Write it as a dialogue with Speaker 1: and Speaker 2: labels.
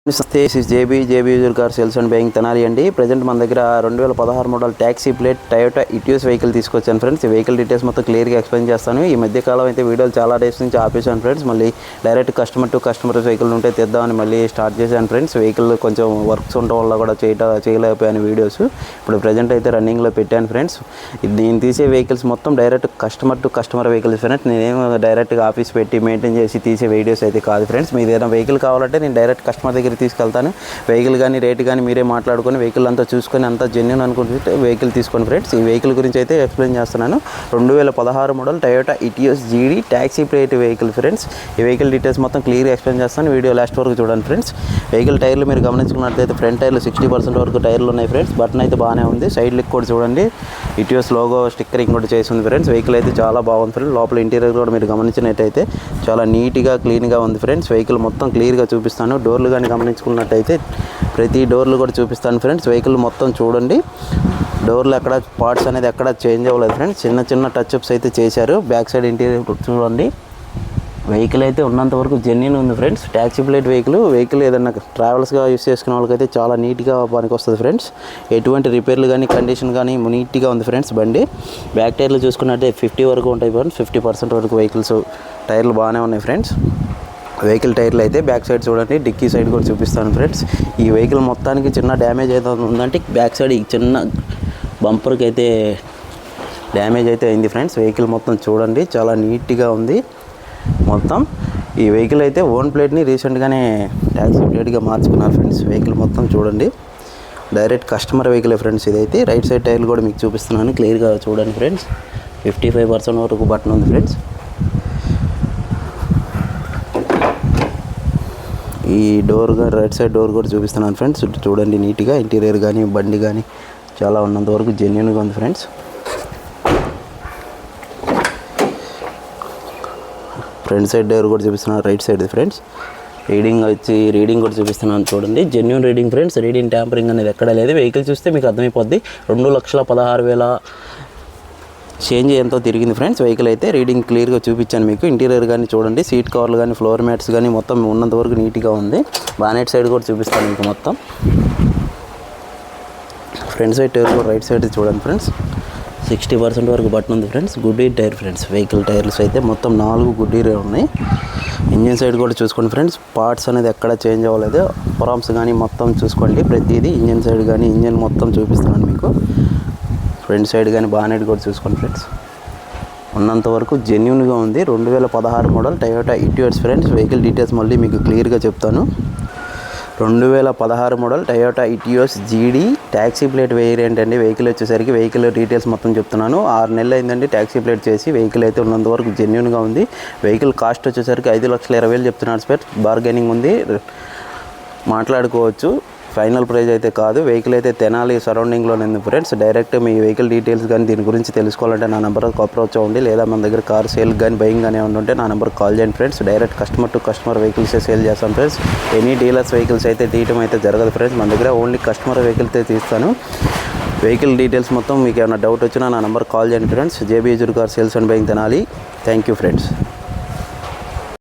Speaker 1: నమస్తే, JB user car sales and buying Tenali అండి. Present మన దగ్గర 2016 model taxi plate Toyota Etios vehicle తీసుకొచ్చాను ఫ్రెండ్స్. ఈ వెహికల్ డీటెయిల్స్ మొత్తం క్లియర్గా ఎక్స్ప్లెయిన్ చేస్తాను. ఈ మధ్యకాలం అయితే వీడియోలు చాలా డేస్ నుంచి ఆపేసాను ఫ్రెండ్స్. మళ్ళీ direct customer to customer vehicle ఉంటే తెద్దామని మళ్ళీ స్టార్ట్ చేశాను ఫ్రెండ్స్. వెహికల్ కొంచెం వర్క్స్ ఉండడం వల్ల కూడా చేయలేకపోయాను వీడియోస్. ఇప్పుడు ప్రజెంట్ అయితే రన్నింగ్లో పెట్టాను ఫ్రెండ్స్. నేను తీసే వెహికల్స్ మొత్తం direct customer to customer vehicles friends. నేనేం డైరెక్ట్గా ఆఫీస్ పెట్టి మెయింటైన్ చేసి తీసే వీడియోస్ అయితే కాదు ఫ్రెండ్స్. మీకు ఏదైనా వెహికల్ కావాలంటే నేను డైరెక్ట్ కస్టమర్ దగ్గర తీసుకెళ్తాను. వెహికల్ కానీ రేట్ కానీ మీరే మాట్లాడుకొని వెహికల్ అంతా చూసుకొని అంతా జెన్యూన్ అనుకుంటే వెహికల్ తీసుకోండి ఫ్రెండ్స్. ఈ వెహికల్ గురించి అయితే ఎక్స్ప్లెయిన్ చేస్తున్నాను. 2016 మోడల్ టయోటా ఇటియోస్ జీడీ ట్యాక్సీ ప్లేట్ వెహికల్ ఫ్రెండ్స్. ఈ వెహికల్ డీటెయిల్స్ మొత్తం క్లియర్గా ఎక్స్ప్లెయిన్ చేస్తాను. వీడియో లాస్ట్ వరకు చూడండి ఫ్రెండ్స్. వెహికల్ టైర్లు మీరు గమనించుకున్నట్లయితే ఫ్రంట్ టైర్లు 60% వరకు టైర్లు ఉన్నాయి ఫ్రెండ్స్. బటన్ అయితే బాగానే ఉంది. సైడ్ లిక్ కూడా చూడండి, ఇటియోస్ లోగో స్టిక్కరింగ్ కూడా చేసి ఉంది ఫ్రెండ్స్. వెహికల్ అయితే చాలా బాగుంది ఫ్రెండ్స్. లోపల ఇంటీరియర్ కూడా మీరు గమనించినట్టయితే చాలా నీట్గా క్లీన్గా ఉంది ఫ్రెండ్స్. వెహికల్ మొత్తం క్లియర్గా చూపిస్తాను. డోర్లు కానీ గమనించుకున్నట్టయితే ప్రతి డోర్లు కూడా చూపిస్తాను ఫ్రెండ్స్. వెహికల్ మొత్తం చూడండి. డోర్లు ఎక్కడ పార్ట్స్ అనేది ఎక్కడ చేంజ్ అవ్వలేదు ఫ్రెండ్స్. చిన్న చిన్న టచ్అప్స్ అయితే చేశారు. బ్యాక్ సైడ్ ఇంటీరియర్ చూడండి. వెహికల్ అయితే ఉన్నంత వరకు జెన్యూన్ ఉంది ఫ్రెండ్స్. ట్యాక్సీ ప్లేట్ వెహికల్ ఏదైనా ట్రావెల్స్గా యూస్ చేసుకునే వాళ్ళకైతే చాలా నీట్గా పనికి వస్తుంది ఫ్రెండ్స్. ఎటువంటి రిపేర్లు కానీ కండిషన్ కానీ నీట్గా ఉంది ఫ్రెండ్స్ బండి. బ్యాక్ టైర్లు చూసుకున్నట్టే 50 వరకు ఉంటాయి ఫ్రెండ్స్. 50% వరకు వెహికల్స్ టైర్లు బాగానే ఉన్నాయి ఫ్రెండ్స్. వెహికల్ టైర్లు అయితే బ్యాక్ సైడ్ చూడండి, డిక్కీ సైడ్ కూడా చూపిస్తాను ఫ్రెండ్స్. ఈ వెహికల్ మొత్తానికి చిన్న డ్యామేజ్ అయితే ఉందంటే బ్యాక్ సైడ్ ఈ చిన్న బంపర్కి అయితే డ్యామేజ్ అయితే అయింది ఫ్రెండ్స్. వెహికల్ మొత్తం చూడండి, చాలా నీట్గా ఉంది మొత్తం. ఈ వెహికల్ అయితే ఓన్ ప్లేట్ని రీసెంట్గానే ట్యాక్సీ ప్లేట్గా మార్చుకున్నారు ఫ్రెండ్స్. వెహికల్ మొత్తం చూడండి, డైరెక్ట్ కస్టమర్ వెహికల్ ఫ్రెండ్స్. ఇదైతే రైట్ సైడ్ టైర్లు కూడా మీకు చూపిస్తున్నాను, క్లియర్గా చూడండి ఫ్రెండ్స్. 55% వరకు బటన్ ఉంది ఫ్రెండ్స్. ఈ డోర్ కానీ రైట్ సైడ్ డోర్ కూడా చూపిస్తున్నాను ఫ్రెండ్స్. చూడండి నీట్గా ఇంటీరియర్ కానీ బండి కానీ చాలా ఉన్నంత వరకు జెన్యూన్గా ఉంది ఫ్రెండ్స్. ఫ్రంట్ సైడ్ డోర్ కూడా చూపిస్తున్నాను, రైట్ సైడ్ ఫ్రెండ్స్. రీడింగ్ కూడా చూపిస్తున్నాను చూడండి, genuine reading friends. Reading tampering అనేది ఎక్కడ లేదు. వెహికల్ చూస్తే మీకు అర్థమైపోద్ది. 2,16,000 చేంజ్ ఎంతో తిరిగింది ఫ్రెండ్స్. వెహికల్ అయితే రీడింగ్ క్లియర్గా చూపించాను మీకు. ఇంటీరియర్ కానీ చూడండి, సీట్ కవర్లు కానీ ఫ్లోర్ మ్యాట్స్ కానీ మొత్తం ఉన్నంత వరకు నీట్గా ఉంది. బానెట్ సైడ్ కూడా చూపిస్తాను మీకు మొత్తం. ఫ్రంట్ సైడ్ టైర్ కూడా రైట్ సైడ్ చూడండి ఫ్రెండ్స్. 60% వరకు బటన్ ఉంది friends. Goodyear tyre friends. Vehicle tyres అయితే మొత్తం 4 గుడ్డీరే ఉన్నాయి. ఇంజిన్ సైడ్ కూడా చూసుకోండి ఫ్రెండ్స్. పార్ట్స్ అనేది ఎక్కడ చేంజ్ అవ్వలేదు. ప్రామ్స్ కానీ మొత్తం చూసుకోండి ప్రతిదీ. ఇంజిన్ సైడ్ కానీ ఇంజిన్ మొత్తం చూపిస్తున్నాను మీకు. ఫ్రంట్ సైడ్ కానీ బానెట్ కూడా చూసుకోండి ఫ్రెండ్స్. ఉన్నంత వరకు జెన్యూన్గా ఉంది. 2016 model Toyota Etios friends. Vehicle details మళ్ళీ మీకు క్లియర్గా చెప్తాను. 2016 మోడల్ టయోటా ఇటియోస్ జీడీ ట్యాక్సీ ప్లేట్ వేరియంట్ అండి. వెహికల్ వచ్చేసరికి వెహికల్ డీటెయిల్స్ మొత్తం చెప్తున్నాను. 6 నెలలు అయిందండి ట్యాక్సీ ప్లేట్ చేసి. వెహికల్ అయితే ఉన్నంత వరకు జెన్యూన్గా ఉంది. వెహికల్ కాస్ట్ వచ్చేసరికి 5,20,000 చెప్తున్నాను స్పెట్. బార్గెనింగ్ ఉంది, మాట్లాడుకోవచ్చు. ఫైనల్ ప్రైజ్ అయితే కాదు. వెహికల్ అయితే తెనాలి సరౌండింగ్లోనే ఉంది ఫ్రెండ్స్. డైరెక్ట్ మీ వెహికల్ డీటెయిల్స్ కానీ దీని గురించి తెలుసుకోవాలంటే నా నెంబర్కి అప్రోచ్ అవ్వండి. లేదా మన దగ్గర కార్ సేల్ కానీ బయింగ్ కానీ ఉంటే నా నెంబర్కి కాల్ చేయండి friends. Direct customer to customer వెహికల్సే సేల్ చేస్తాం ఫ్రెండ్స్. ఎనీ డీలర్స్ వెహికల్స్ అయితే తీయటం అయితే జరగదు ఫ్రెండ్స్. మన దగ్గర ఓన్లీ కస్టమర్ వెహికల్తో తీస్తాను. వెహికల్ డీటెయిల్స్ మొత్తం మీకు ఏమైనా డౌట్ వచ్చినా నా నెంబర్కి కాల్ చేయండి friends. JB user car sales and buying Tenali. Thank you friends.